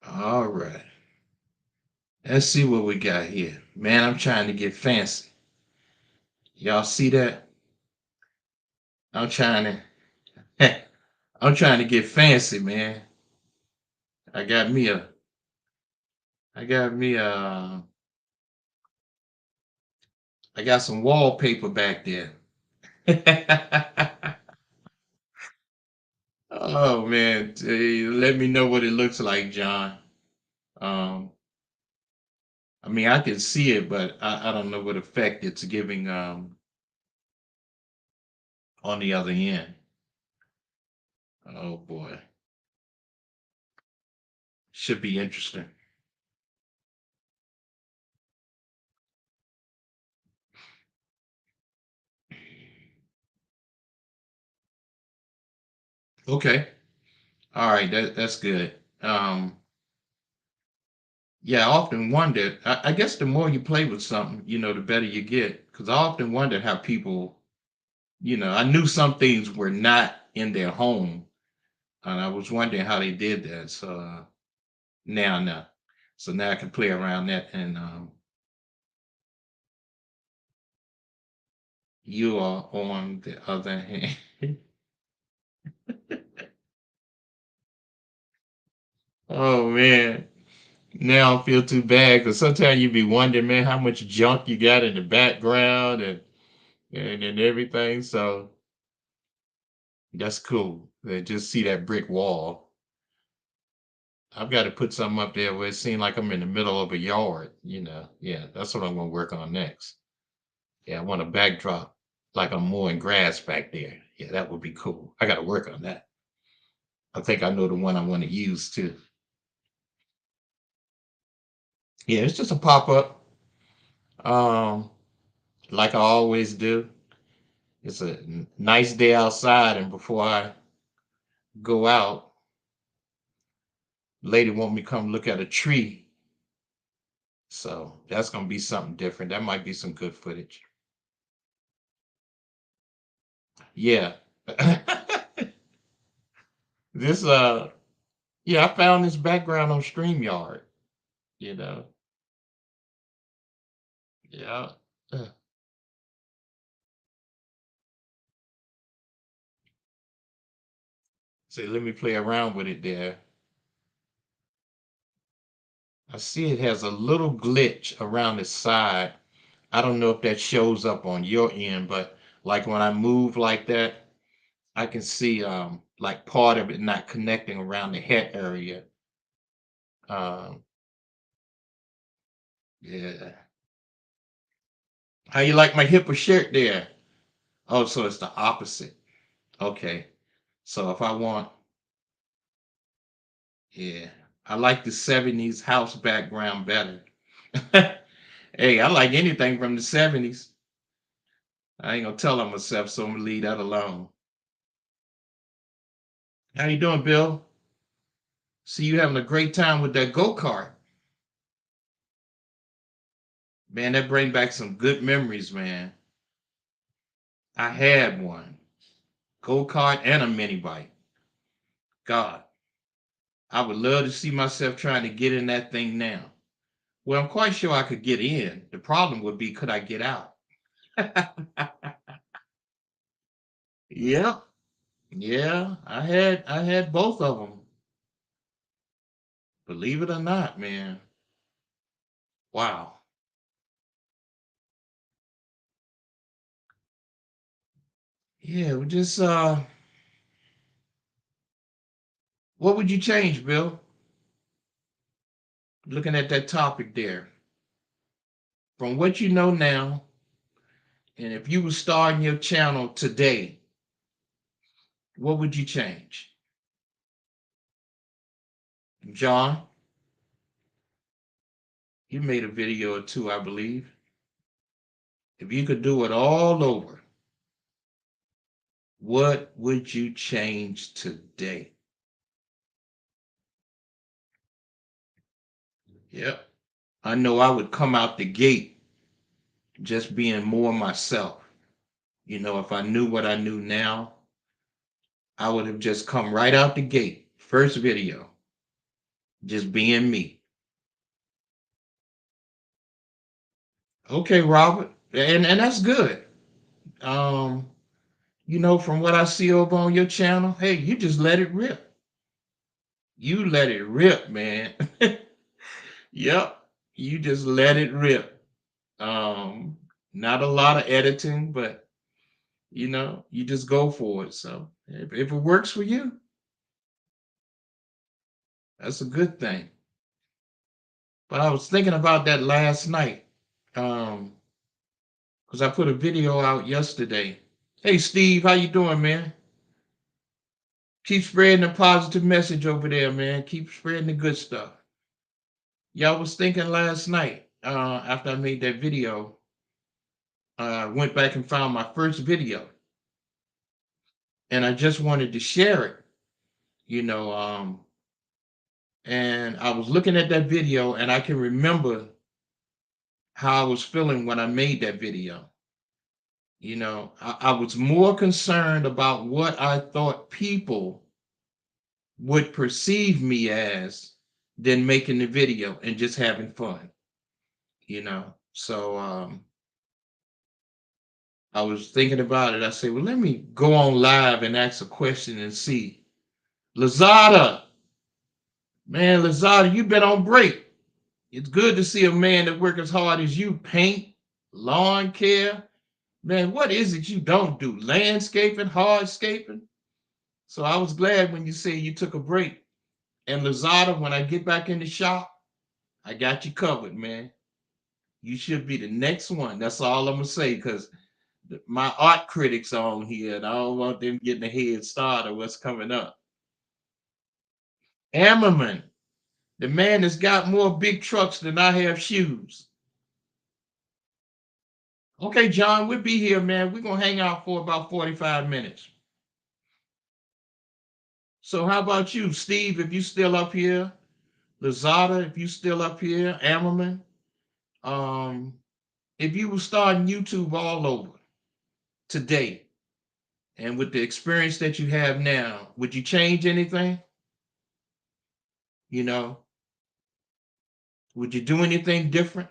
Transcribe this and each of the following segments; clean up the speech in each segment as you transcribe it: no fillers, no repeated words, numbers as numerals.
All right. Let's see what we got here. Man, I'm trying to get fancy. Y'all see that? I'm trying to I'm trying to get fancy, man. I got me a I got me a I got some wallpaper back there. Oh man, let me know what it looks like, John. Um, I mean, I can see it, but I don't know what effect it's giving on the other end. Oh boy, should be interesting. Okay, all right, that's good. Yeah, I often wondered. I guess the more you play with something, the better you get. Because I often wondered how people, I knew some things were not in their home, and I was wondering how they did that. So now I know. So now I can play around that, and you are on the other hand. Oh man, now I don't feel too bad because sometimes you be wondering, man, how much junk you got in the background and everything. So that's cool. Just see that brick wall. I've got to put something up there where it seems like I'm in the middle of a yard. Yeah, that's what I'm gonna work on next. Yeah, I want a backdrop like I'm mowing grass back there. Yeah, that would be cool. I got to work on that. I think I know the one I want to use too. Yeah, it's just a pop up. Um, like I always do. It's a nice day outside, and before I go out, lady want me to come look at a tree. So that's gonna be something different. That might be some good footage. Yeah. This yeah, I found this background on StreamYard, you know. Yeah. Uh, So let me play around with it there. I see it has a little glitch around the side. I don't know if that shows up on your end, but like when I move like that, I can see like part of it not connecting around the head area. Um, yeah. How you like my hipper shirt there? Oh, so it's the opposite. Okay. So if I want, yeah, I like the 70s house background better. Hey, I like anything from the 70s. I ain't gonna tell on myself, so I'm gonna leave that alone. How you doing, Bill? See you having a great time with that go-kart. Man, that bring back some good memories, man. I had one. Go-kart and a mini bike. God, I would love to see myself trying to get in that thing now. Well, I'm quite sure I could get in. The problem would be, could I get out? Yeah, yeah. I had both of them. Believe it or not, man. Wow. Yeah, we just what would you change, Bill? Looking at that topic there. From what you know now, and if you were starting your channel today, what would you change? John, you made a video or two, I believe. If you could do it all over, what would you change today? Yep. I know I would come out the gate just being more myself. If I knew what I knew now, I would have just come right out the gate. First video, just being me. Okay, Robert, and that's good. Um, from what I see over on your channel, hey, you just let it rip. You let it rip, man. Yep, you just let it rip. Um, Not a lot of editing, but you just go for it. So if it works for you, that's a good thing. But I was thinking about that last night, because I put a video out yesterday. Hey, Steve, how you doing, man? Keep spreading the positive message over there, man. Keep spreading the good stuff. Yeah, I was thinking last night, after I made that video, I went back and found my first video, and I just wanted to share it, you know. And I was looking at that video, and I can remember how I was feeling when I made that video. I was more concerned about what I thought people would perceive me as than making the video and just having fun. So I was thinking about it. I said, well, let me go on live and ask a question and see. Lazada, man, Lazada, you've been on break. It's good to see a man that works as hard as you paint, lawn care. Man, what is it you don't do? Landscaping, hardscaping? So I was glad when you said you took a break. And Lazada, when I get back in the shop, I got you covered, man. You should be the next one. That's all I'm gonna say, because my art critics are on here, and I don't want them getting a head start of what's coming up. Ammerman, the man that's got more big trucks than I have shoes. Okay, John, we'll be here, man. We're gonna hang out for about 45 minutes. So how about you, Steve, if you still up here? Lazada, if you still up here, Ammerman. Um, if you were starting YouTube all over today, and with the experience that you have now, would you change anything? You know, would you do anything different?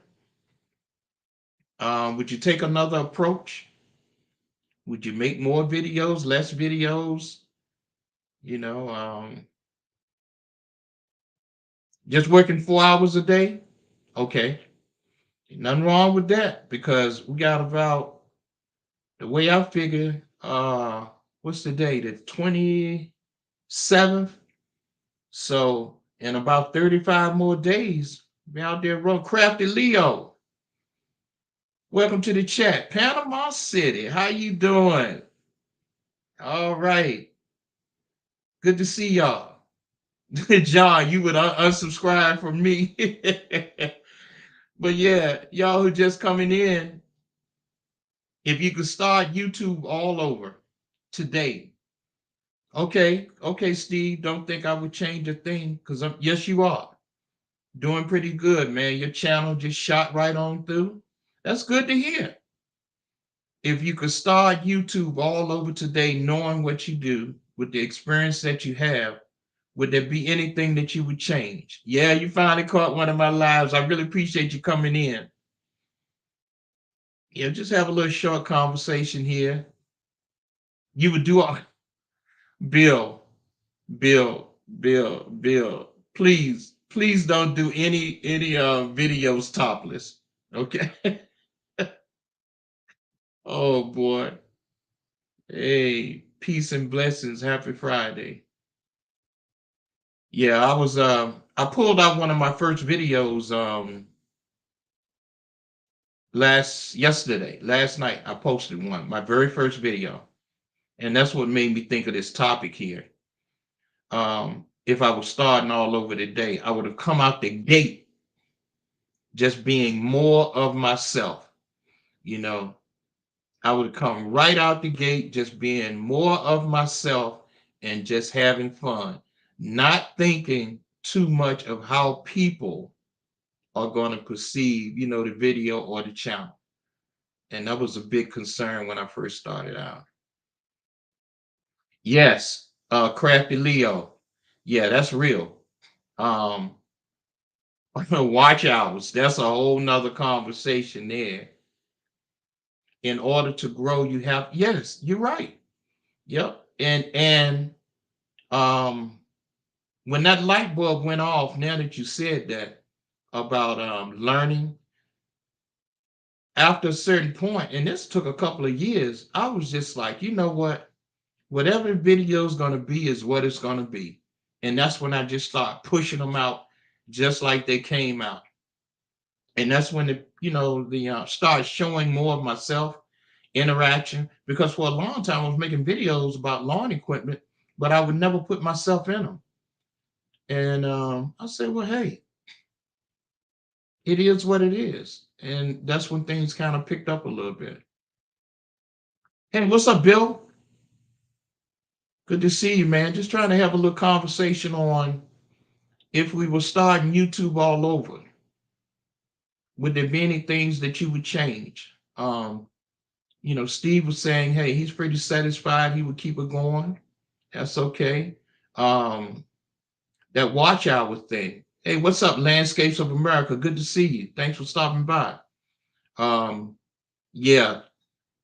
Would you take another approach? Would you make more videos, less videos? You know, just working 4 hours a day? Okay, nothing wrong with that, because we got about, the way I figure, what's the day? The 27th. So in about 35 more days, be out there run. Crafty Leo, welcome to the chat. Panama City, how you doing? All right, good to see y'all. John, you would unsubscribe from me. But yeah, y'all who just coming in, if you could start YouTube all over today. Okay, Steve, don't think I would change a thing, because yes, you are doing pretty good, man. Your channel just shot right on through. That's good to hear. If you could start YouTube all over today, knowing what you do with the experience that you have, would there be anything that you would change? Yeah, you finally caught one of my lives. I really appreciate you coming in. Yeah, just have a little short conversation here. You would do all, Bill, Bill. Please don't do any videos topless. Okay. Oh boy. Hey, peace and blessings. Happy Friday. Yeah, I pulled out one of my first videos last night. I posted one, my very first video. And that's what made me think of this topic here. If I was starting all over today, I would have come out the gate just being more of myself. You know, I would come right out the gate just being more of myself and just having fun, not thinking too much of how people are going to perceive, the video or the channel. And that was a big concern when I first started out. Yes, Crafty Leo. Yeah, that's real. Um, watch hours. That's a whole nother conversation there. In order to grow, you have, yes, you're right. Yep. And um when that light bulb went off, now that you said that about learning, after a certain point, and this took a couple of years, I was just like, you know what? Whatever the video is gonna be is what it's gonna be. And that's when I just start pushing them out just like they came out. And that's when the start showing more of myself interaction, because for a long time I was making videos about lawn equipment, but I would never put myself in them. And I said, well, hey, it is what it is. And that's when things kind of picked up a little bit. Hey, what's up, Bill? Good to see you, man. Just trying to have a little conversation on, if we were starting YouTube all over, would there be any things that you would change? Steve was saying, hey, he's pretty satisfied. He would keep it going. That's okay. Um, that watch hour thing. Hey, what's up, Landscapes of America? Good to see you. Thanks for stopping by. Um, yeah.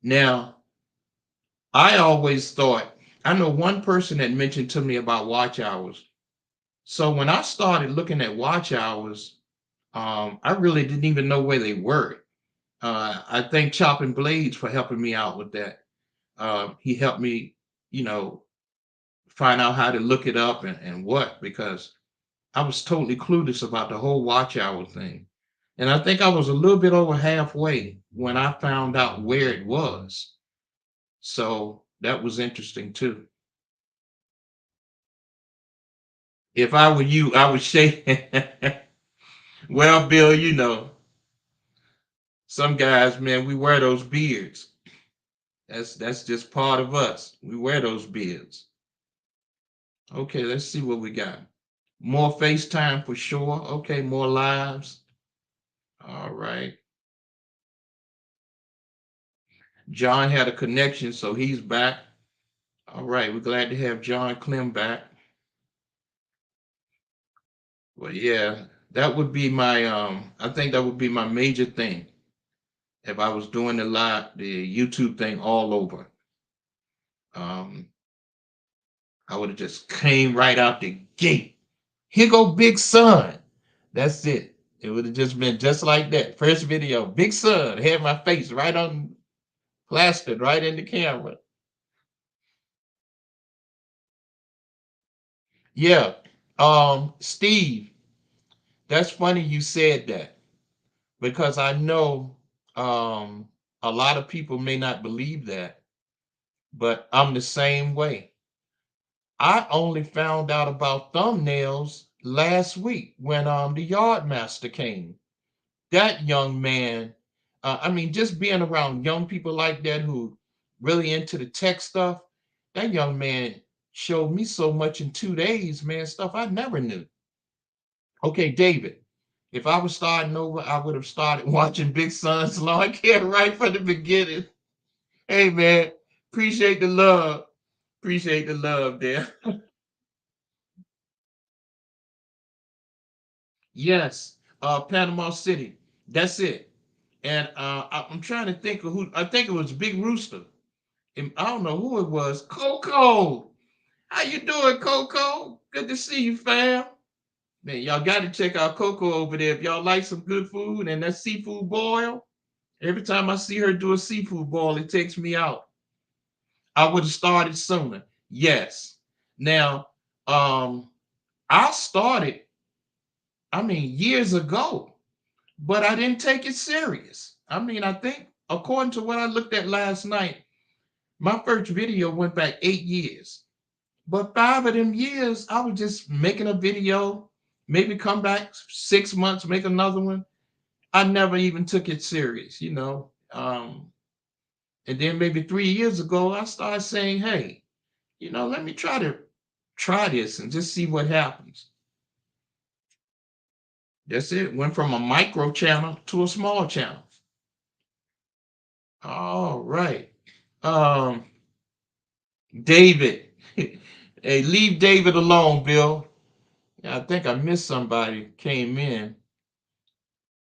Now, I always thought, I know one person that mentioned to me about watch hours. So when I started looking at watch hours, I really didn't even know where they were. I thank Chopping Blades for helping me out with that. He helped me, you know, find out how to look it up and what, because I was totally clueless about the whole watch hour thing. And I think I was a little bit over halfway when I found out where it was. So that was interesting too. If I were you, I would shake. Well, Bill, some guys, man, we wear those beards. That's just part of us. We wear those beards. Okay, let's see what we got. More FaceTime for sure. Okay, more lives. All right. John had a connection, so he's back. All right, we're glad to have John Clem back. Well, yeah, that would be my I think that would be my major thing if I was doing the YouTube thing all over. Um, I would have just came right out the gate. Here go Big Son. That's it. It would have just been just like that. First video, Big Son, had my face right on, plastered right in the camera. Yeah. Steve, that's funny you said that, because I know um a lot of people may not believe that, but I'm the same way. I only found out about thumbnails last week when the yard master came. That young man, I mean, just being around young people like that who really into the tech stuff, that young man showed me so much in 2 days, man, stuff I never knew. Okay, David, if I was starting over, I would have started watching Big Son's Lawn Care right from the beginning. Hey, man, appreciate the love. Appreciate the love there. Yes, Panama City. That's it. And I'm trying to think of who. I think it was Big Rooster. And I don't know who it was. Coco. How you doing, Coco? Good to see you, fam. Man, y'all got to check out Coco over there if y'all like some good food and that seafood boil. Every time I see her do a seafood boil, it takes me out. I would have started sooner. Yes. Now, um, I started, I mean, years ago, but I didn't take it serious. I mean, I think according to what I looked at last night, my first video went back 8 years. But 5 of them years, I was just making a video, maybe come back 6 months, make another one. I never even took it serious. And then maybe 3 years ago, I started saying, hey, let me try this and just see what happens. That's it. Went from a micro channel to a small channel. All right. Um, David. Hey, leave David alone, Bill. I think I missed somebody came in.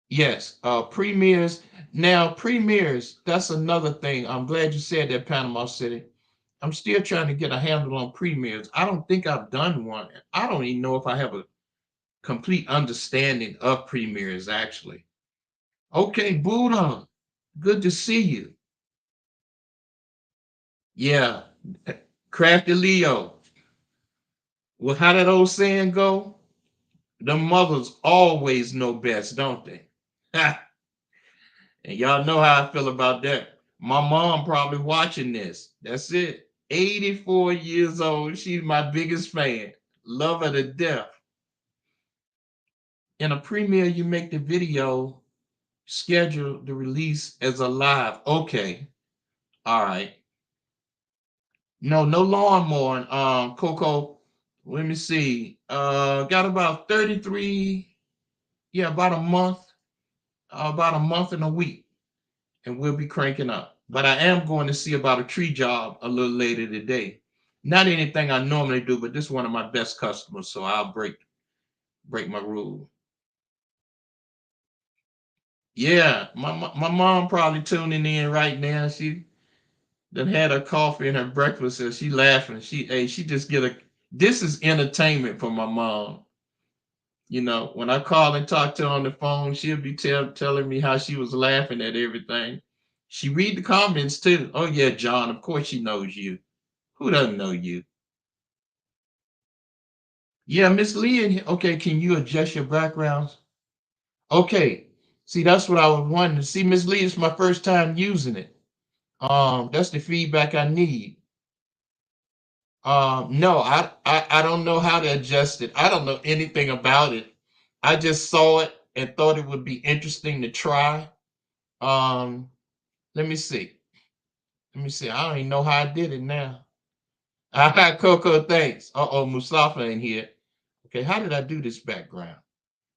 Yes, premieres. Now, premieres, that's another thing. I'm glad you said that, Panama City. I'm still trying to get a handle on premieres. I don't think I've done one. I don't even know if I have a complete understanding of premieres, actually. Okay, Buddha, good to see you. Yeah, Crafty Leo. Well, how that old saying go? The mothers always know best, don't they? And y'all know how I feel about that. My mom probably watching this. That's it. 84 years old. She's my biggest fan. Love her to death. In a premiere, you make the video, schedule the release as a live. Okay. All right. No, no lawnmower. Coco, let me see. Got about 33, yeah, about a month and a week, and we'll be cranking up. But I am going to see about a tree job a little later today. Not anything I normally do, but this is one of my best customers, so I'll break my rule. Yeah, my mom probably tuning in right now. She done had her coffee and her breakfast, and she laughing. She just get a. This is entertainment for my mom. When I call and talk to her on the phone, she'll be telling me how she was laughing at everything. She read the comments too. Oh yeah, John, of course she knows you. Who doesn't know you? Yeah, Miss Lee. Okay, can you adjust your backgrounds? Okay. See, that's what I was wondering. See, Miss Lee, it's my first time using it. That's the feedback I need. No, I don't know how to adjust it. I don't know anything about it. I just saw it and thought it would be interesting to try. Um, let me see. Let me see. I don't even know how I did it now. Ah, Coco, thanks. Uh-oh, Mustafa in here. Okay, how did I do this background?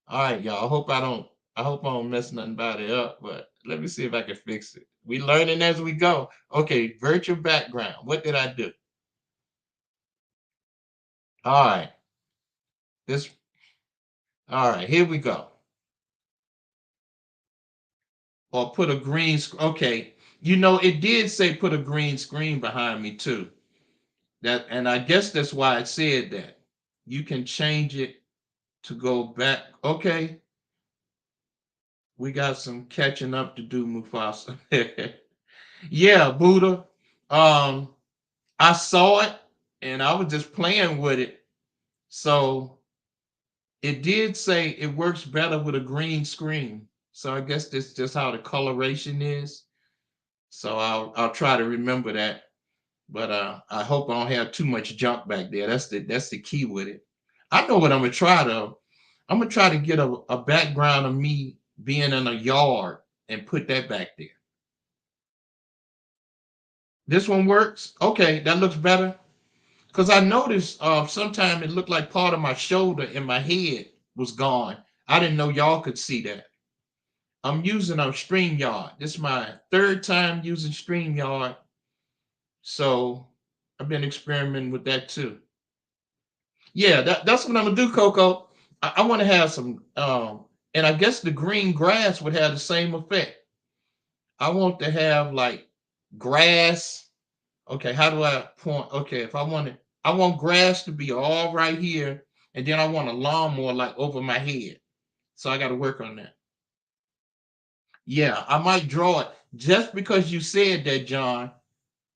All right, y'all. I hope I don't mess nothing about it up, but let me see if I can fix it. We learning as we go. Okay, virtual background. What did I do? All right. This all right, here we go. Or put a green okay. It did say put a green screen behind me too. And I guess that's why it said that. You can change it to go back. Okay, we got some catching up to do, Mufasa. Yeah, Buddha. Um, I saw it and I was just playing with it. So it did say it works better with a green screen. So I guess that's just how the coloration is. So I'll try to remember that. But I hope I don't have too much junk back there. That's the key with it. I know what I'm gonna try though. I'm gonna try to get a background of me being in a yard and put that back there. This one works. Okay, that looks better. Because I noticed sometime it looked like part of my shoulder and my head was gone. I didn't know y'all could see that. I'm using a StreamYard. This is my third time using StreamYard. So I've been experimenting with that too. Yeah, that's what I'm gonna do, Coco. I want to have some and I guess the green grass would have the same effect. I want to have like grass. Okay, how do I point? Okay, if I want grass to be all right here, and then I want a lawnmower like over my head. So I got to work on that. Yeah, I might draw it just because you said that, John.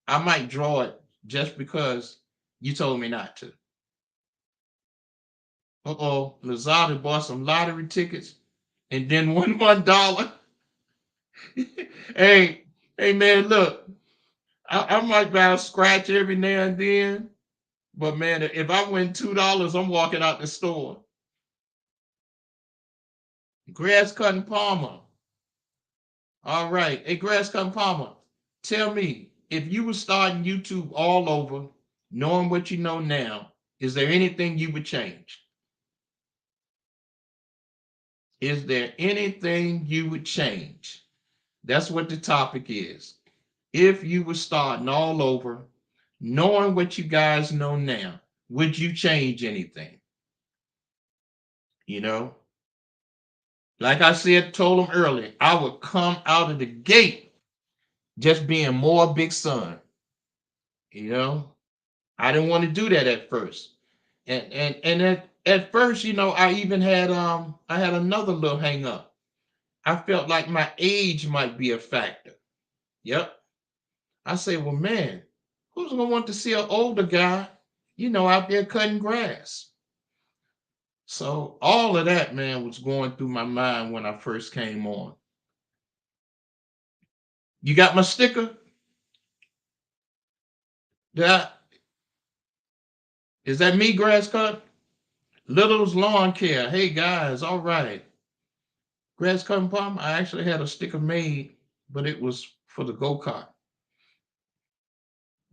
I might draw it just because you told me not to. Uh-oh, Lazada bought some lottery tickets and then won $1. Hey, hey man, look, I might buy a scratch every now and then, but man, if I win $2, I'm walking out the store. Grass cutting Palmer. All right. Hey, Grass cutting Palmer, tell me, if you were starting YouTube all over, knowing what you know now, is there anything you would change? Is there anything you would change? That's what the topic is. If you were starting all over, knowing what you guys know now, would you change anything? you know. Like I said, told him earlier, I would come out of the gate just being more big son, you know. I didn't want to do that at first. And at first, I even had I had another little hang up. I felt like my age might be a factor. Yep. I say, well, man, who's gonna want to see an older guy, out there cutting grass? So all of that, man, was going through my mind when I first came on. You got my sticker? That is that me, grass cut? Little's lawn care. Hey guys, all right. Grass cutting palm. I actually had a sticker made, but it was for the go-kart.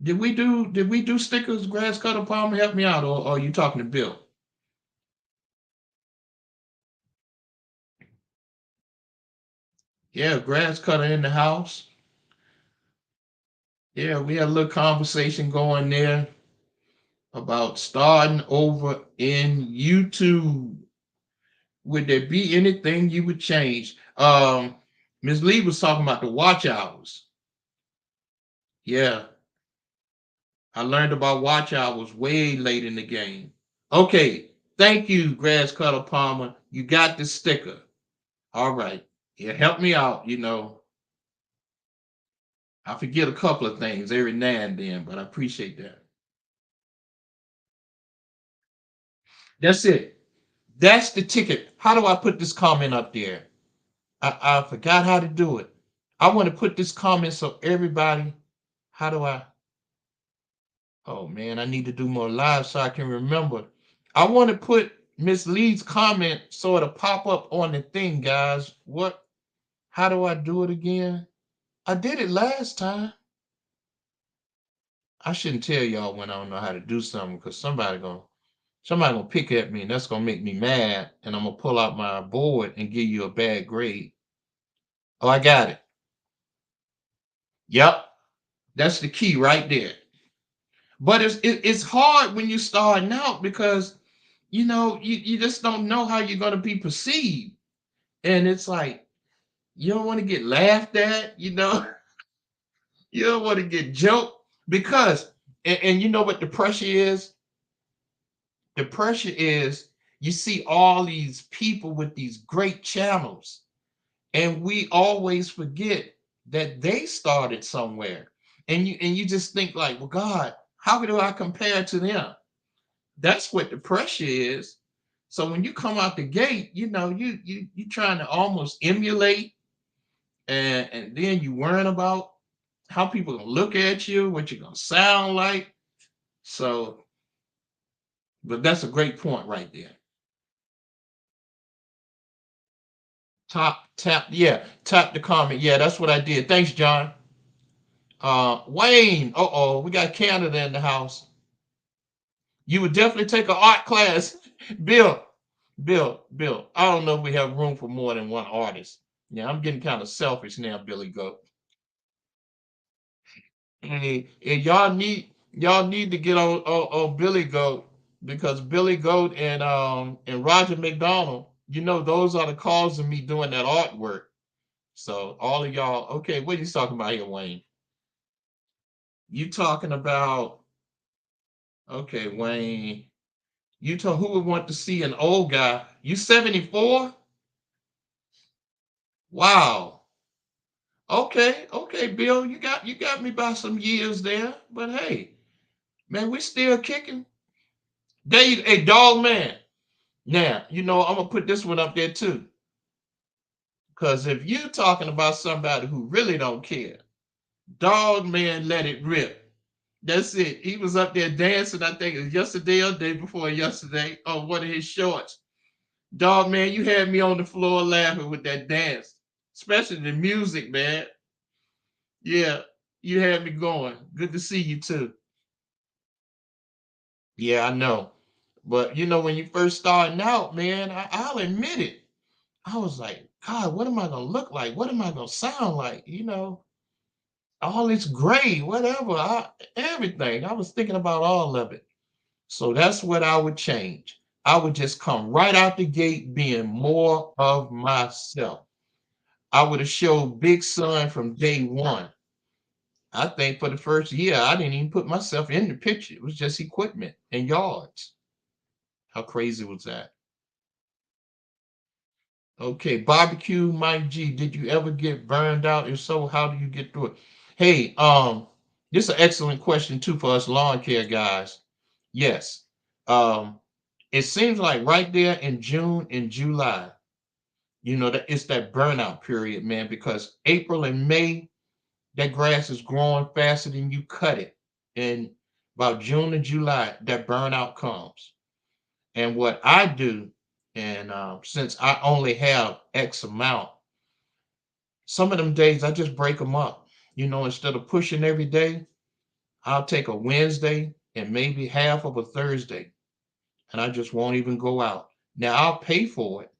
Did we do stickers, grass cutter palm? Help me out, or are you talking to Bill? Yeah, grass cutter in the house. Yeah, we had a little conversation going there about starting over in YouTube. Would there be anything you would change? Ms. Lee was talking about the watch hours. Yeah, I learned about watch hours way late in the game. Okay, thank you, Grass Cutter Palmer. You got the sticker. All right. Yeah, help me out. I forget a couple of things every now and then, but I appreciate that. That's it. That's the ticket. How do I put this comment up there? I forgot how to do it. I want to put this comment so everybody, how do I? Oh man, I need to do more live so I can remember. I want to put Miss Lee's comment so it'll pop up on the thing, guys. How do I do it again? I did it last time. I shouldn't tell y'all when I don't know how to do something because somebody gonna pick at me and that's gonna make me mad and I'm gonna pull out my board and give you a bad grade. Oh, I got it. Yep, that's the key right there. But it's hard when you're starting out because you just don't know how you're gonna be perceived. And it's like you don't want to get laughed at, you don't want to get joked because and you know what the pressure is? The pressure is you see all these people with these great channels, and we always forget that they started somewhere. And you just think like, well, God, how do I compare to them? That's what the pressure is. So when you come out the gate, you trying to almost emulate, and then you worrying about how people gonna look at you, what you're gonna sound like. So, but that's a great point right there. Tap the comment. Yeah, that's what I did. Thanks, John. Wayne. Uh-oh, we got Canada in the house. You would definitely take an art class. Bill, Bill. I don't know if we have room for more than one artist. Yeah, I'm getting kind of selfish now, Billy Goat. Hey, y'all need to get on Billy Goat because Billy Goat and Roger McDonald, those are the cause of me doing that artwork. So all of y'all, okay, what are you talking about here, Wayne? You talking about okay, Wayne. You told who would want to see an old guy? You 74? Wow. Okay, Bill, you got me by some years there, but hey, man, we still kicking. Dave, hey, dog man. Now, I'm gonna put this one up there too. Because if you're talking about somebody who really don't care, dog man let it rip. That's it. He was up there dancing, I think it was yesterday or day before yesterday, on one of his shorts. Dog man, you had me on the floor laughing with that dance, especially the music, man. Yeah, you had me going. Good to see you too. Yeah, I know. But when you first starting out, man, I'll admit it. I was like, God, what am I gonna look like? What am I gonna sound like? All this gray, whatever, everything. I was thinking about all of it. So that's what I would change. I would just come right out the gate being more of myself. I would have showed Big Son from day one. I think for the first year, I didn't even put myself in the picture. It was just equipment and yards. How crazy was that? Okay, barbecue, Mike G. Did you ever get burned out? If so, how do you get through it? Hey, this is an excellent question too for us lawn care guys. Yes. Um, it seems like right there in June and July, that it's that burnout period, man, because April and May, that grass is growing faster than you cut it. And about June and July, that burnout comes. And what I do, and since I only have X amount, some of them days I just break them up. Instead of pushing every day, I'll take a Wednesday and maybe half of a Thursday, and I just won't even go out. Now I'll pay for it,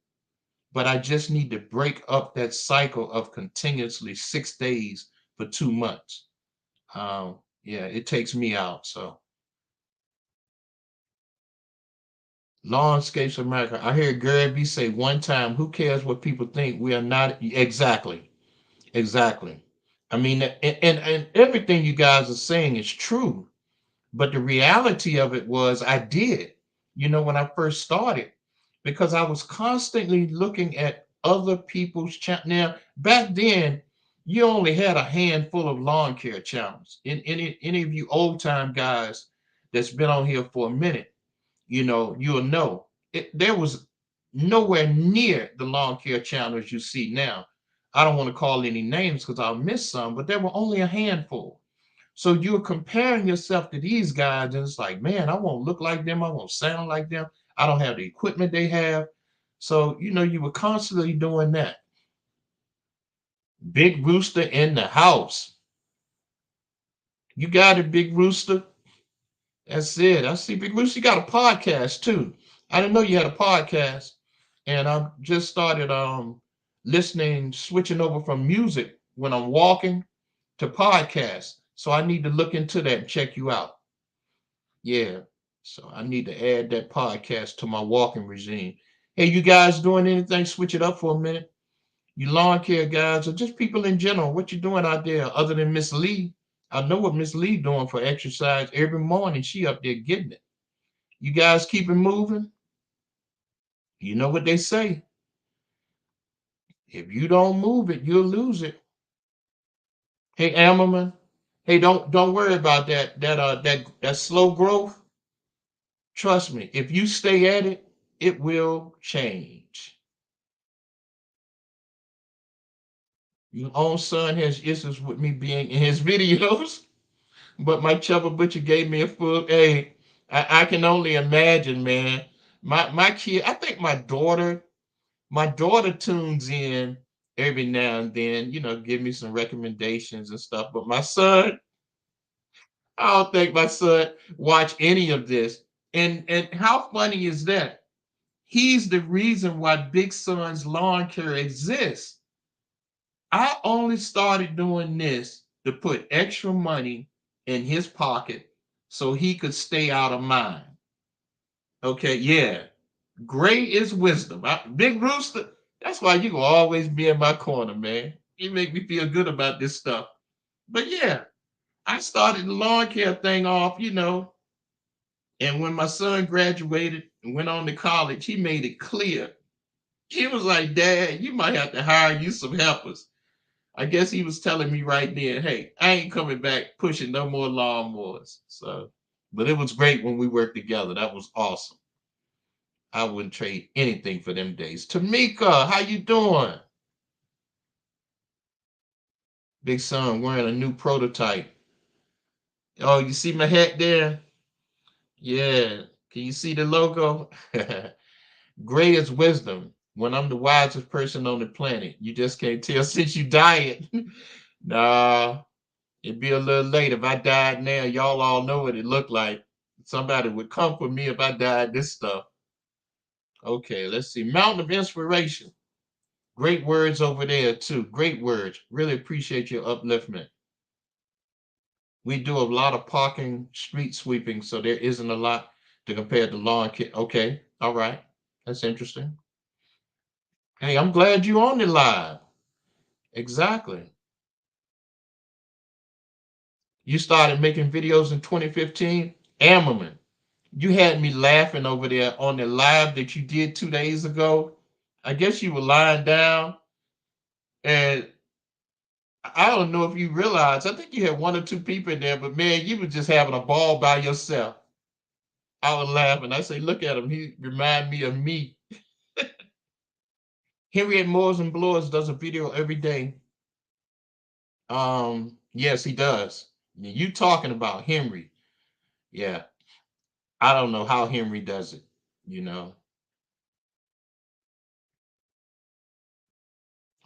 but I just need to break up that cycle of continuously 6 days for 2 months. Yeah, it takes me out. So, Lawnscapes America. I hear Gary B say one time, "Who cares what people think? We are not exactly, exactly." I mean, and everything you guys are saying is true. But the reality of it was I did, when I first started, because I was constantly looking at other people's channel. Now, back then, you only had a handful of lawn care channels. Any of you old time guys that's been on here for a minute, you'll know there was nowhere near the lawn care channels you see now. I don't want to call any names because I'll miss some, but there were only a handful. So you're comparing yourself to these guys, and it's like, man, I won't look like them. I won't sound like them. I don't have the equipment they have. So, you were constantly doing that. Big Rooster in the house. You got it, Big Rooster. That's it. I see Big Rooster. You got a podcast too. I didn't know you had a podcast. And I just started listening, switching over from music when I'm walking to podcasts. So I need to look into that and check you out. Yeah. So I need to add that podcast to my walking regime. Hey, you guys doing anything? Switch it up for a minute. You lawn care guys, or just people in general, what you doing out there other than Miss Lee? I know what Miss Lee doing for exercise every morning. She up there getting it. You guys keep it moving. You know what they say. If you don't move it, you'll lose it. Hey, Ammerman. Hey, don't worry about that slow growth. Trust me, if you stay at it, it will change. Your own son has issues with me being in his videos, but my Chubba Butcher gave me a full A. I can only imagine, man. My kid, I think my daughter tunes in every now and then, give me some recommendations and stuff. But my son, I don't think my son watch any of this. And how funny is that? He's the reason why Big Son's Lawn Care exists. I only started doing this to put extra money in his pocket so he could stay out of mine. Okay, yeah. Great is wisdom. Big Rooster, that's why you will always be in my corner, man. You make me feel good about this stuff. But yeah, I started the lawn care thing off, and when my son graduated and went on to college, he made it clear. He was like, "Dad, you might have to hire you some helpers." I guess he was telling me right then, "Hey, I ain't coming back pushing no more lawnmowers." So, but it was great when we worked together. That was awesome. I wouldn't trade anything for them days. Tamika, how you doing? Big Son wearing a new prototype. Oh, you see my hat there? Yeah. Can you see the logo? Gray is wisdom. When I'm the wisest person on the planet, you just can't tell since you died. Nah, it'd be a little late if I died now. Y'all all know what it looked like. Somebody would come for me if I died this stuff. Okay, let's see. Mountain of Inspiration. Great words over there, too. Great words. Really appreciate your upliftment. We do a lot of parking, street sweeping, so there isn't a lot to compare to lawn care. Okay. All right. That's interesting. Hey, I'm glad you on the live. Exactly. You started making videos in 2015. Ammerman, you had me laughing over there on the live that you did 2 days ago. I guess you were lying down, and I don't know if you realized, I think you had one or two people in there, but man, you were just having a ball by yourself. I was laughing. I say, look at him. He remind me of me. Henriette Moores and Blowers does a video every day. Yes, he does. You talking about Henry. Yeah. I don't know how Henry does it, you know.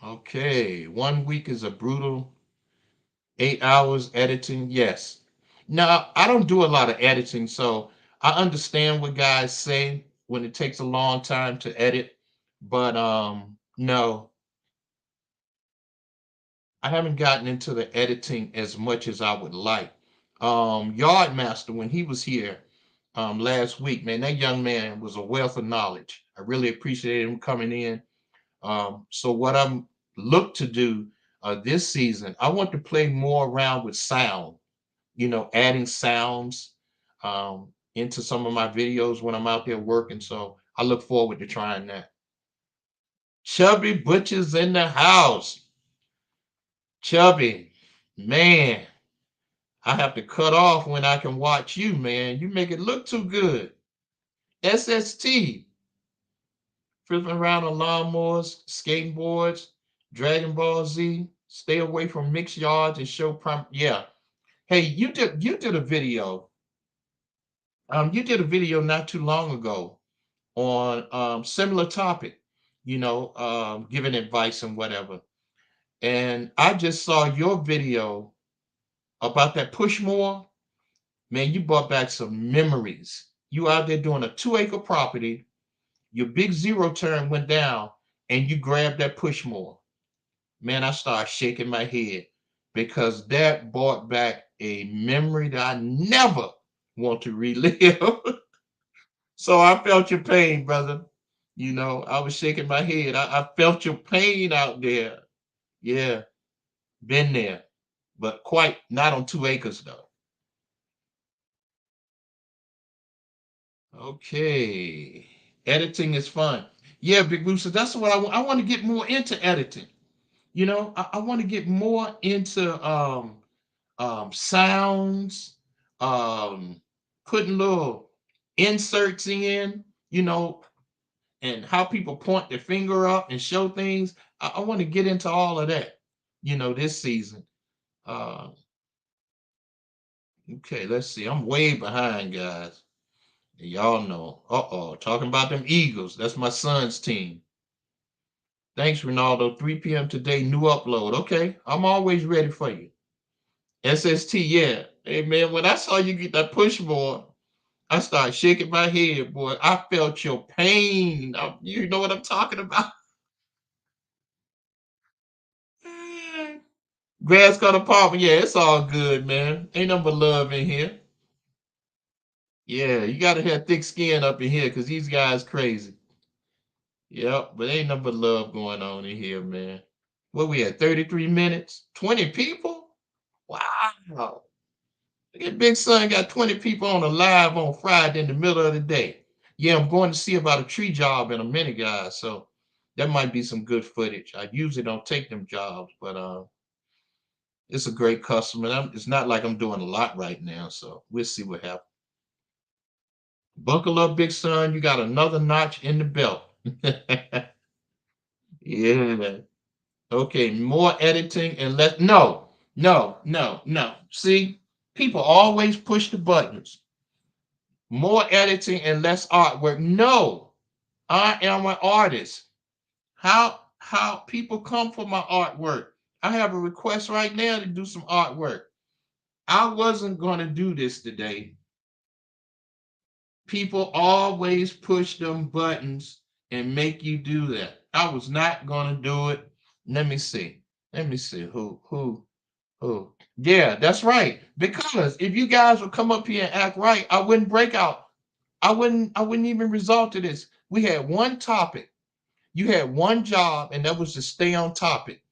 Okay. 1 week is a brutal 8 hours editing. Yes. Now, I don't do a lot of editing, so I understand what guys say when it takes a long time to edit. But no, I haven't gotten into the editing as much as I would like. Yardmaster, when he was here last week, man, that young man was a wealth of knowledge. I really appreciated him coming in. So what I'm look to do this season, I want to play more around with sound, adding sounds into some of my videos when I'm out there working. So I look forward to trying that. Chubby Butcher's in the house. Chubby, man, I have to cut off when I can watch you, man. You make it look too good. SST, flipping around on lawnmowers, skateboards, Dragon Ball Z. Stay away from mixed yards and show prom. Yeah. Hey, you did a video. You did a video not too long ago on similar topic, giving advice and whatever. And I just saw your video about that push more. Man, you brought back some memories. You out there doing a 2 acre property, your big zero turn went down, and you grabbed that push more. Man, I started shaking my head because that brought back a memory that I never want to relive. So I felt your pain, brother. I was shaking my head. I felt your pain out there. Yeah, been there, but quite not on 2 acres though. Okay, editing is fun. Yeah, Big Rooster. That's what I want to get more into editing. I want to get more into sounds, um, putting little inserts in, you know, and how people point their finger up and show things. I want to get into all of that, this season. Uh, okay, let's see. I'm way behind, guys. Y'all know. Uh-oh, talking about them Eagles. That's my son's team. Thanks, Ronaldo. 3 p.m. today, new upload. Okay, I'm always ready for you. SST, yeah. Hey, man, when I saw you get that push board, I started shaking my head, boy. I felt your pain. You know what I'm talking about? Grass cut apartment. Yeah, it's all good, man. Ain't nothing but love in here. Yeah, you gotta have thick skin up in here because these guys crazy. Yep, but ain't nothing but love going on in here, man. What we at? 33 minutes? 20 people? Wow. Look at Big Son got 20 people on a live on Friday in the middle of the day. Yeah, I'm going to see about a tree job in a minute, guys. So that might be some good footage. I usually don't take them jobs, but it's a great customer. It's not like I'm doing a lot right now, so we'll see what happens. Buckle up, Big Son. You got another notch in the belt. Yeah. Okay, more editing and less. No, no, no, no. See, people always push the buttons. More editing and less artwork. No, I am an artist. How people come for my artwork? I have a request right now to do some artwork. I wasn't going to do this today. People always push them buttons and make you do that. I was not going to do it. Let me see. Let me see who. Yeah, that's right. Because if you guys would come up here and act right, I wouldn't break out. I wouldn't even resort to this. We had one topic. You had one job, and that was to stay on topic.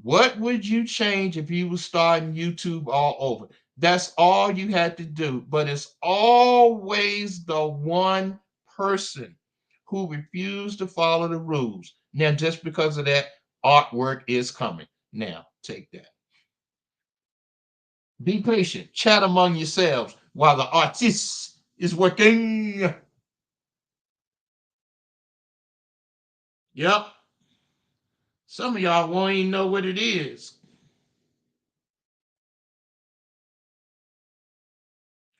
What would you change if you was starting YouTube all over? That's all you had to do. But it's always the one person who refused to follow the rules. Now, just because of that, artwork is coming. Now, take that. Be patient. Chat among yourselves while the artist is working. Yep. Some of y'all won't even know what it is.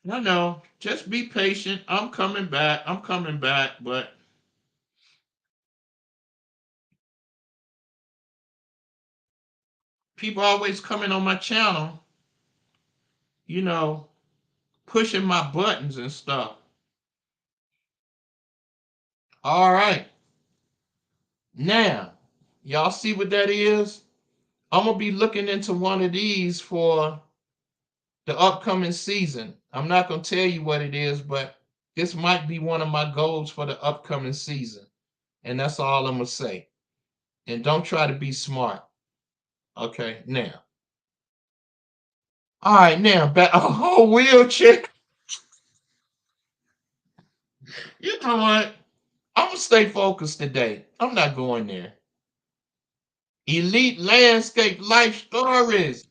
I know. Just be patient. I'm coming back. I'm coming back. But people always coming on my channel, you know, pushing my buttons and stuff. All right. Now, y'all see what that is? I'm going to be looking into one of these for the upcoming season. I'm not going to tell you what it is, but this might be one of my goals for the upcoming season. And that's all I'm going to say. And don't try to be smart. Okay, now. All right, now back. Oh, wheelchair. You know what? I'm going to stay focused today. I'm not going there. Elite Landscape Life Stories.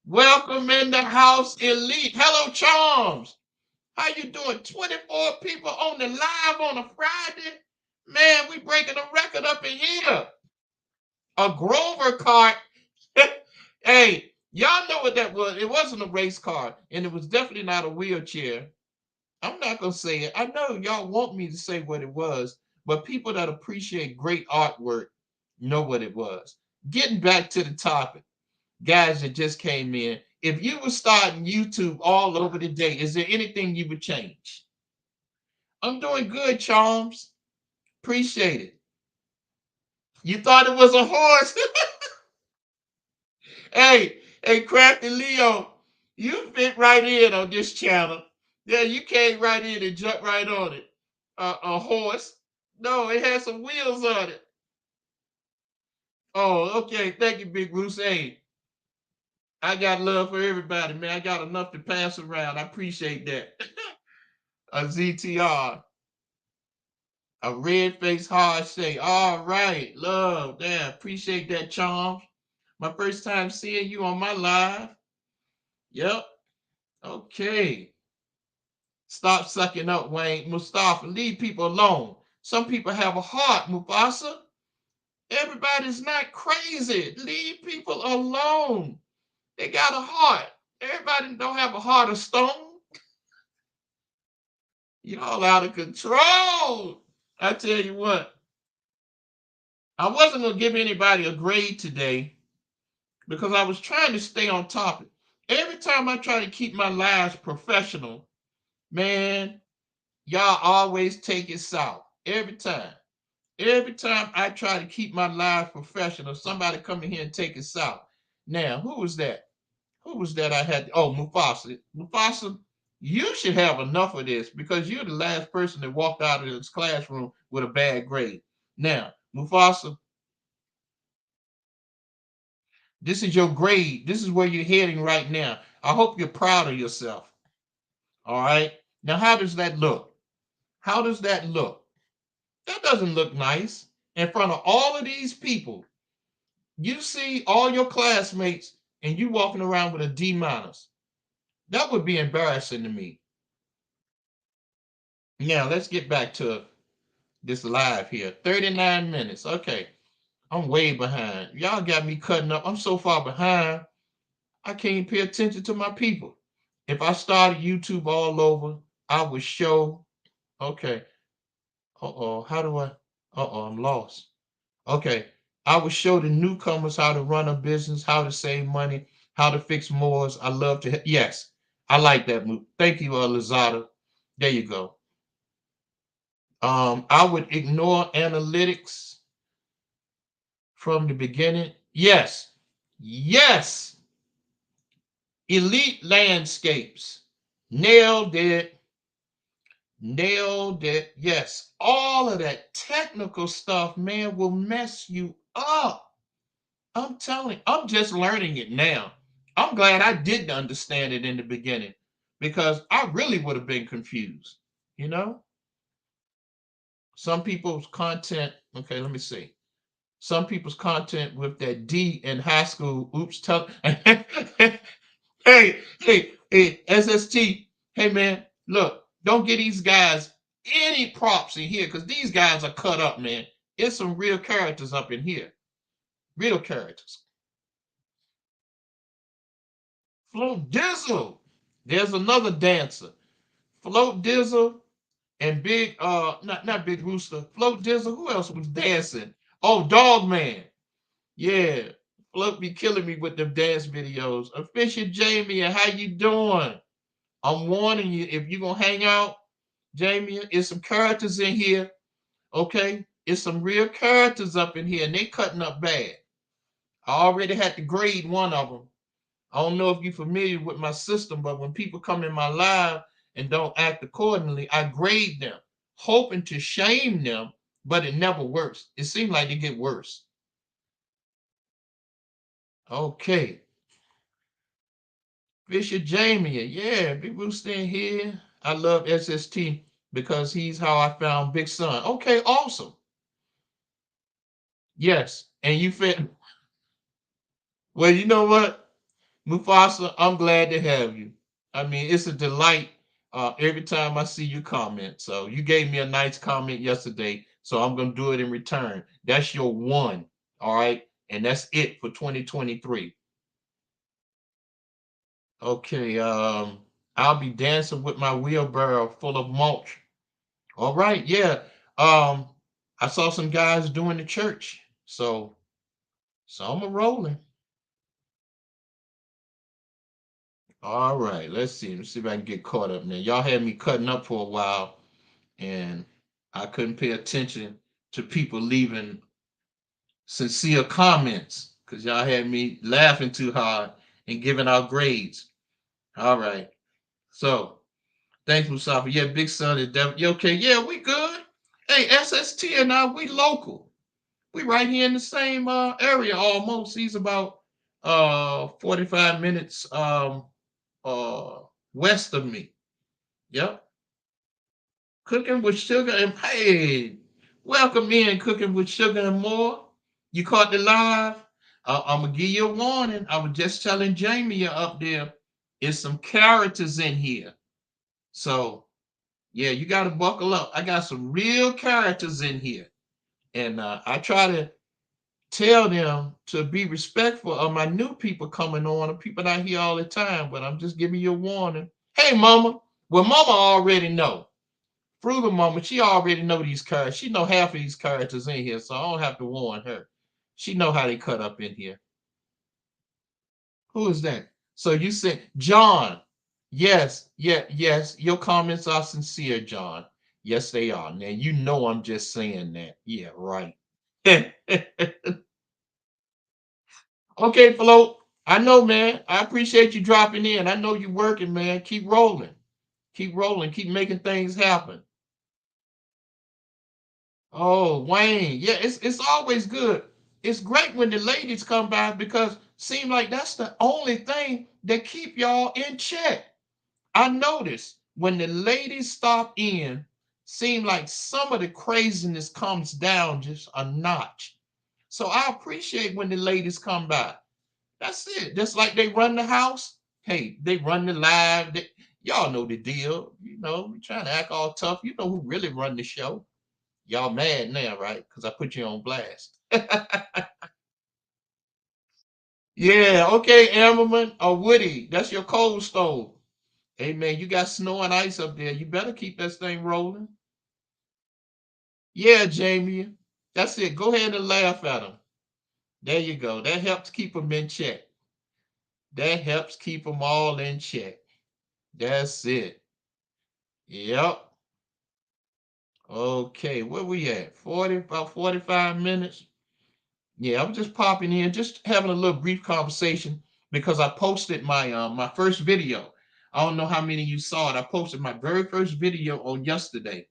Welcome in the house, Elite. Hello, Charms. How you doing? 24 people on the live on a Friday. Man, we breaking a record up in here. A Grover cart. Hey, y'all know what that was. It wasn't a race car, and it was definitely not a wheelchair. I'm not gonna say it. I know y'all want me to say what it was, but people that appreciate great artwork know what it was. Getting back to the topic, guys that just came in, if you were starting YouTube all over the day, is there anything you would change? I'm doing good, Charms. Appreciate it. You thought it was a horse? Hey, Crafty Leo, you fit right in on this channel. Yeah, you came right in and jumped right on it. A horse? No, it has some wheels on it. Oh, okay. Thank you, Big Bruce. Hey, I got love for everybody, man. I got enough to pass around. I appreciate that. A ZTR, a red face hard shake. All right, love. Damn, appreciate that, Charm. My first time seeing you on my live. Yep. Okay. Stop sucking up, Wayne. Mustafa, leave people alone. Some people have a heart, Mufasa. Everybody's not crazy. Leave people alone. They got a heart. Everybody don't have a heart of stone. Y'all out of control. I tell you what, I wasn't gonna give anybody a grade today because I was trying to stay on topic. Every time I try to keep my lives professional, man, y'all always take it south. Every time. Every time I try to keep my life professional, somebody come in here and take it south. Now, who was that? Who was that I had? Oh, Mufasa. Mufasa, you should have enough of this because you're the last person that walked out of this classroom with a bad grade. Now, Mufasa, this is your grade. This is where you're heading right now. I hope you're proud of yourself. All right. Now, how does that look? How does that look? That doesn't look nice in front of all of these people. You see all your classmates and you walking around with a D minus. That would be embarrassing to me. Now, let's get back to this live here. 39 minutes. Okay. I'm way behind. Y'all got me cutting up. I'm so far behind. I can't pay attention to my people. If I started YouTube all over, I would show. Okay. Uh-oh. How do I? Uh-oh, I'm lost. Okay. I would show the newcomers how to run a business, how to save money, how to fix mores. I love to. Yes. I like that move. Thank you, Lazada. There you go. I would ignore analytics from the beginning. Yes. Yes. Elite landscapes. Nailed it. Nailed it. Yes. All of that technical stuff, man, will mess you up. I'm telling, I'm just learning it now. I'm glad I didn't understand it in the beginning because I really would have been confused. You know, some people's content, okay, let me see. Some people's content with that D in high school, oops, tell, hey, hey, SST, hey man, look, don't get these guys any props in here because these guys are cut up, man. It's some real characters up in here, real characters. Float Dizzle. There's another dancer. Float Dizzle and Big not Big Rooster. Float Dizzle. Who else was dancing? Oh, Dog Man. Yeah. Float be killing me with them dance videos. Official Jamie, how you doing? I'm warning you, if you're gonna hang out, Jamie, it's some characters in here. Okay? It's some real characters up in here, and they cutting up bad. I already had to grade one of them. I don't know if you're familiar with my system, but when people come in my live and don't act accordingly, I grade them, hoping to shame them, but it never works. It seems like they get worse. Okay. Fisher Jamie, yeah, Big Rooster in here. I love SST because he's how I found Big Son. Okay, awesome. Yes. And you fit. Well, you know what? Mufasa, I'm glad to have you. I mean, it's a delight every time I see you comment. So you gave me a nice comment yesterday, so I'm gonna do it in return. That's your one, all right, and that's it for 2023. Okay, I'll be dancing with my wheelbarrow full of mulch. All right, yeah. Um, I saw some guys doing the church, so I'm a rolling. All right, let's see. Let's see if I can get caught up now. Y'all had me cutting up for a while, and I couldn't pay attention to people leaving sincere comments because y'all had me laughing too hard and giving out grades. All right. So thanks, Musafa. Yeah, Big Son is definitely okay. Yeah, we good. Hey, SST and I, we local. We right here in the same area almost. He's about 45 minutes uh west of me. Yep. Cooking with sugar and hey, welcome in Cooking with Sugar and More. You caught the live. I'm gonna give you a warning. I was just telling Jamie you're up there. It's some characters in here. So yeah, you gotta buckle up. I got some real characters in here. And I try to tell them to be respectful of my new people coming on and people not here all the time, but I'm just giving you a warning. Hey mama. Well, mama already know. Frugal Mama, she already know these characters. She know half of these characters in here, so I don't have to warn her. She know how they cut up in here. Who is that? So you said John. Yes, yeah, yes. Your comments are sincere, John. Yes, they are. Now you know I'm just saying that. Yeah, right. Okay, Flo. I know, man. I appreciate you dropping in. I know you're working, man. Keep rolling. Keep rolling. Keep making things happen. Oh, Wayne. Yeah, it's always good. It's great when the ladies come by because seem like that's the only thing that keep y'all in check. I notice when the ladies stop in, seem like some of the craziness comes down just a notch. So I appreciate when the ladies come by. That's it. Just like they run the house. Hey, they run the live. Y'all know the deal. You know, we trying to act all tough. You know who really run the show. Y'all mad now, right? Because I put you on blast. Yeah, okay, Ammerman or Woody. That's your cold stove. Hey man, you got snow and ice up there. You better keep that thing rolling. Yeah, Jamie. That's it. Go ahead and laugh at them. There you go. That helps keep them in check. That helps keep them all in check. That's it. Yep. Okay, where we at? 40, about 45 minutes. Yeah, I'm just popping in, just having a little brief conversation because I posted my first video. I don't know how many of you saw it. I posted my very first video on yesterday.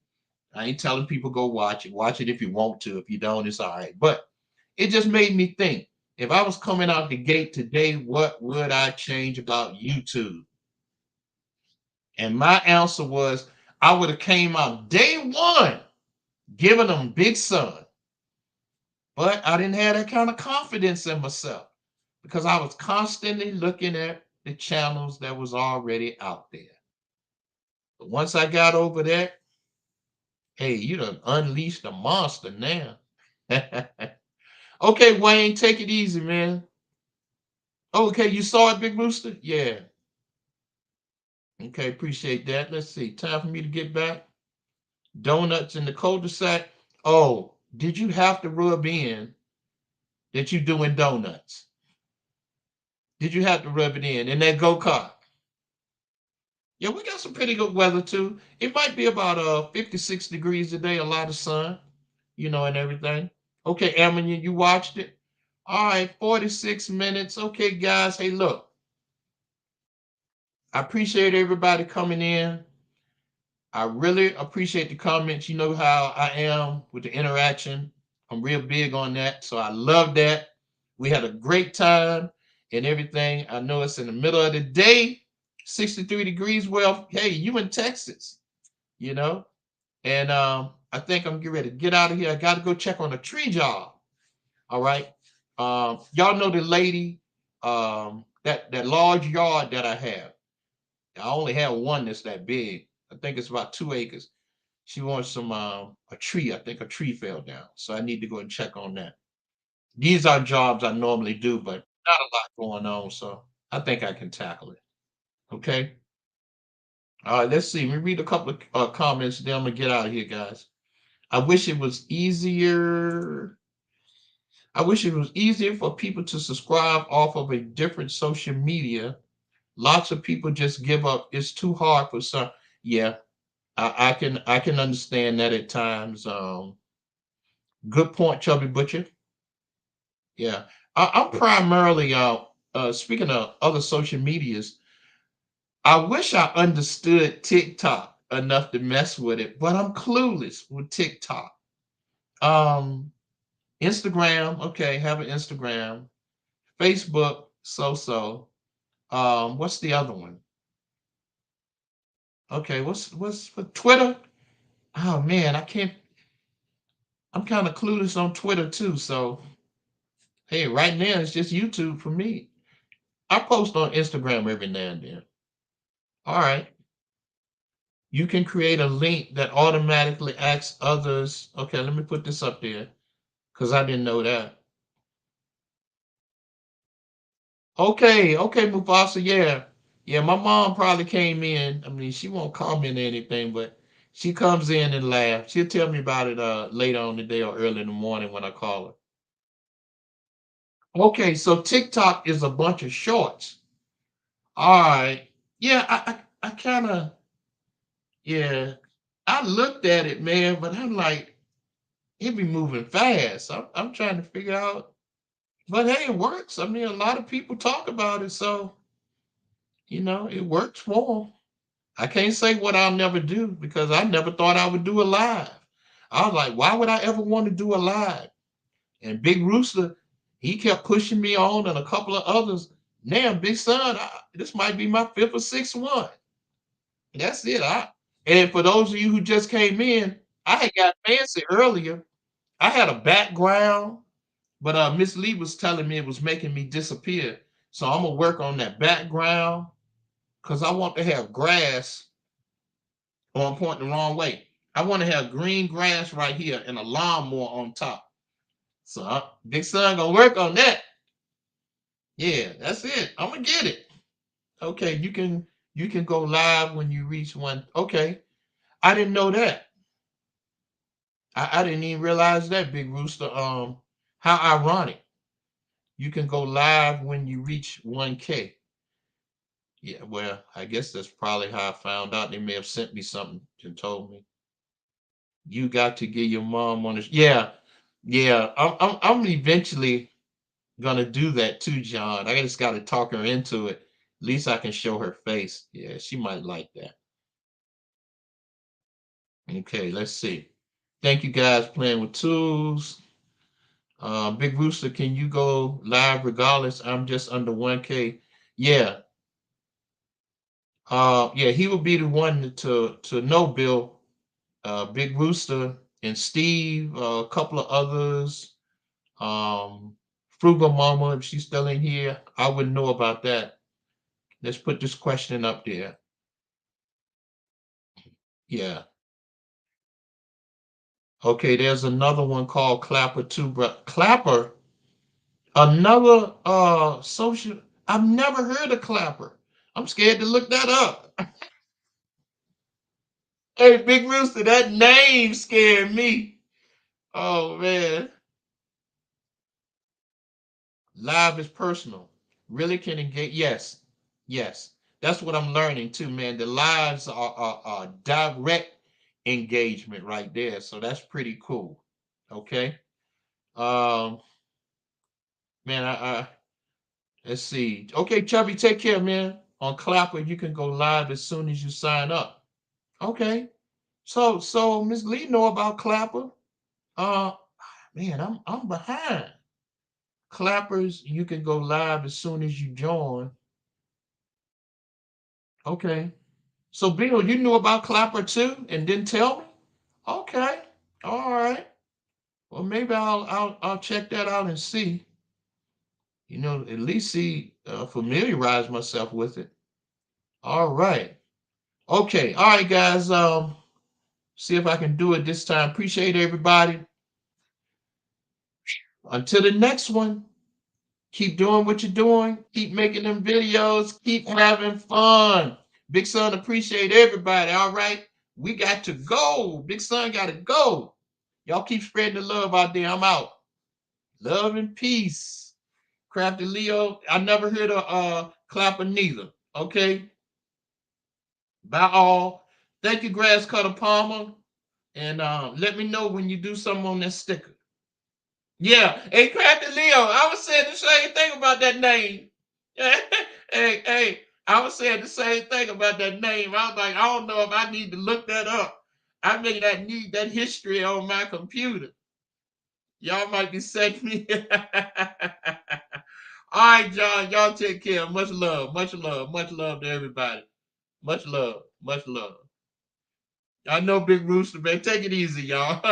I ain't telling people go watch it. Watch it if you want to. If you don't, it's all right. But it just made me think. If I was coming out the gate today, what would I change about YouTube? And my answer was I would have came out day one giving them Big Son. But I didn't have that kind of confidence in myself because I was constantly looking at the channels that was already out there. But once I got over that, hey, you done unleashed a monster now. Okay, Wayne, take it easy, man. Okay, you saw it, Big Rooster? Yeah. Okay, appreciate that. Let's see. Time for me to get back. Donuts in the cul-de-sac. Oh, did you have to rub in that you doing donuts? Did you have to rub it in that go-kart? Yeah, we got some pretty good weather too. It might be about 56 degrees today, a lot of sun, and everything. Okay, Emma, you watched it. All right, 46 minutes. Okay, guys. Hey, look, I appreciate everybody coming in. I really appreciate the comments. You know how I am with the interaction. I'm real big on that. So I love that. We had a great time and everything. I know it's in the middle of the day, 63 degrees. Well, hey, you in Texas, you know? And I think I'm getting ready to get out of here. I got to go check on a tree job. All right. Y'all know the lady, that large yard that I have. I only have one that's that big. I think it's about 2 acres. She wants some a tree. I think a tree fell down. So I need to go and check on that. These are jobs I normally do, but not a lot going on. So I think I can tackle it. Okay. All right, let's see. Let me read a couple of comments, then I'm gonna get out of here, guys. I wish it was easier. I wish it was easier for people to subscribe off of a different social media. Lots of people just give up. It's too hard for some. Yeah, I can understand that at times. Good point, Chubby Butcher. Yeah, I'm primarily speaking of other social medias. I wish I understood TikTok enough to mess with it, but I'm clueless with TikTok. Um, Instagram, okay, have an Instagram. Facebook, so. What's the other one? Okay, what's for Twitter? Oh man, I can't. I'm kind of clueless on Twitter too. So hey, right now it's just YouTube for me. I post on Instagram every now and then. All right. You can create a link that automatically asks others. Okay, let me put this up there because I didn't know that. Okay, Mufasa. Yeah, yeah. My mom probably came in. I mean, she won't comment or anything, but she comes in and laughs. She'll tell me about it later on the day or early in the morning when I call her. Okay, so TikTok is a bunch of shorts. All right. Yeah, I kind of, yeah. I looked at it, man, but I'm like, it be moving fast. I'm trying to figure out, but hey, it works. I mean, a lot of people talk about it, so it works for them. I can't say what I'll never do because I never thought I would do a live. I was like, why would I ever want to do a live? And Big Rooster, he kept pushing me on, and a couple of others. Now, Big Son, this might be my fifth or sixth one. That's it. And for those of you who just came in, I had got fancy earlier. I had a background, but Miss Lee was telling me it was making me disappear. So I'm gonna work on that background because I want to have grass. Oh, I'm pointing the wrong way. I want to have green grass right here and a lawnmower on top. So Big Son gonna work on that. Yeah, that's it. I'm gonna get it. Okay, you can go live when you reach one. Okay, I didn't know that. I didn't even realize that, Big Rooster. How ironic. You can go live when you reach 1K. Yeah, well, I guess that's probably how I found out. They may have sent me something and told me. You got to get your mom on this. Yeah, yeah. I'm eventually gonna do that too, John. I just gotta talk her into it. least I can show her face. Yeah, she might like that. Okay, let's see. Thank you guys playing with tools. Big Rooster, can you go live regardless? I'm just under 1K. Yeah. Yeah, he would be the one to know, Bill. Big Rooster and Steve, a couple of others. Um, Frugal Mama, if she's still in here, I wouldn't know about that. Let's put this question up there. Yeah. Okay, there's another one called Clapper too, but Clapper, another social. I've never heard of Clapper. I'm scared to look that up. Hey, Big Rooster, that name scared me. Oh man. Live is personal. Really can engage. Yes. Yes. That's what I'm learning too, man. The lives are direct engagement right there. So that's pretty cool. Okay. Um, man, let's see. Okay, Chubby, take care, man. On Clapper, you can go live as soon as you sign up. Okay. So Miss Lee know about Clapper. Uh man, I'm behind. Clappers, you can go live as soon as you join. Okay. So Bill, you knew about Clapper too and didn't tell me? Okay. All right. Well, maybe I'll check that out and see. At least see familiarize myself with it. All right. Okay. All right, guys. See if I can do it this time. Appreciate everybody. Until the next one. Keep doing what you're doing. Keep making them videos. Keep having fun. Big Son appreciate everybody. All right. We got to go. Big Son got to go. Y'all keep spreading the love out there. I'm out. Love and peace. Crafty Leo. I never heard of Clapper neither. Okay. Bye all. Thank you, Grass Cutter Palmer. And let me know when you do something on that sticker. Yeah, hey, Crafty Leo, I was saying the same thing about that name. Hey, I was saying the same thing about that name. I was like, I don't know if I need to look that up. I may not need that history on my computer. Y'all might be sending me. All right, John, y'all take care. Much love, much love, much love to everybody. Much love, much love. I know Big Rooster, man. Take it easy, y'all.